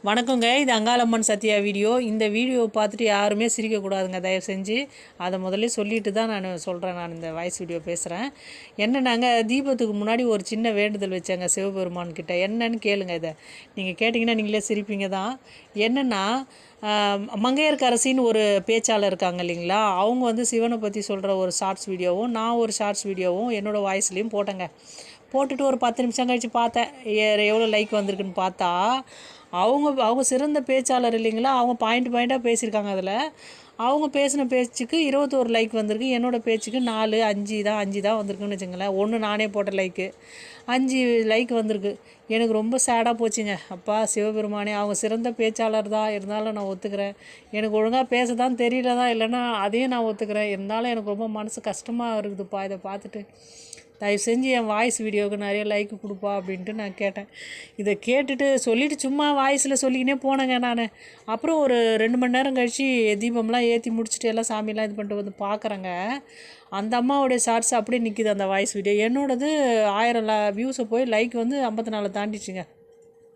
வணக்கங்க. இது அங்காளம்மன் சத்யா வீடியோ. இந்த வீடியோவை பார்த்துட்டு யாருமே சிரிக்கக்கூடாதுங்க தயவு செஞ்சு. அதை முதல்ல சொல்லிட்டு தான் நான் இந்த வாய்ஸ் வீடியோ பேசுகிறேன். என்னன்னாங்க, தீபத்துக்கு முன்னாடி ஒரு சின்ன வேண்டுதல் வச்சாங்க சிவபெருமான் கிட்ட. என்னன்னு கேளுங்க. இதை நீங்கள் கேட்டிங்கன்னா நீங்களே சிரிப்பீங்க தான். என்னென்னா, மங்கையர்க்கரசின்னு ஒரு பேச்சாளர் இருக்காங்க இல்லைங்களா, அவங்க வந்து சிவனை பற்றி சொல்கிற ஒரு ஷார்ட்ஸ் வீடியோவும் நான் ஒரு ஷார்ட்ஸ் வீடியோவும் என்னோடய வாய்ஸ்லேயும் போட்டேங்க. போட்டுட்டு ஒரு 10 நிமிஷம் கழித்து பார்த்தேன் எவ்வளோ லைக் வந்திருக்குன்னு. பார்த்தா அவங்க சிறந்த பேச்சாளர் இல்லைங்களா, அவங்க பாயிண்ட்டாக பேசியிருக்காங்க. அதில் அவங்க பேசின பேச்சுக்கு 21 லைக் வந்திருக்கு. என்னோடய பேச்சுக்கு 4 5 தான் வந்திருக்குன்னு வச்சுங்களேன். ஒன்று நானே போட்ட லைக்கு 5 லைக் வந்திருக்கு. எனக்கு ரொம்ப சேடாக போச்சுங்க. அப்பா சிவபெருமானே, அவங்க சிறந்த பேச்சாளர் தான், இருந்தாலும் நான் ஒத்துக்கிறேன். எனக்கு ஒழுங்காக பேச தான் தெரியல தான், இல்லைன்னா அதையும் நான் ஒத்துக்கிறேன். இருந்தாலும் எனக்கு ரொம்ப மனசு கஷ்டமாக இருக்குதுப்பா இதை பார்த்துட்டு. தயவு செஞ்சு என் வாய்ஸ் வீடியோவுக்கு நிறைய லைக் கொடுப்பா அப்படின்ட்டு நான் கேட்டேன். இதை கேட்டுட்டு சொல்லிவிட்டு சும்மா வாய்ஸில் சொல்லிக்கினே போனேங்க நான். அப்புறம் ஒரு 2 மணி நேரம் கழித்து தீபம்லாம் ஏற்றி முடிச்சுட்டு எல்லாம் சாமியெல்லாம் இது பண்ணிட்டு வந்து பார்க்குறேங்க. அந்த அம்மாவுடைய ஷார்ட்ஸ் அப்படியே நிற்கிது அந்த வாய்ஸ் வீடியோ. என்னோடது 1000 வியூஸை போய் லைக் வந்து 54 தாண்டிச்சுங்க.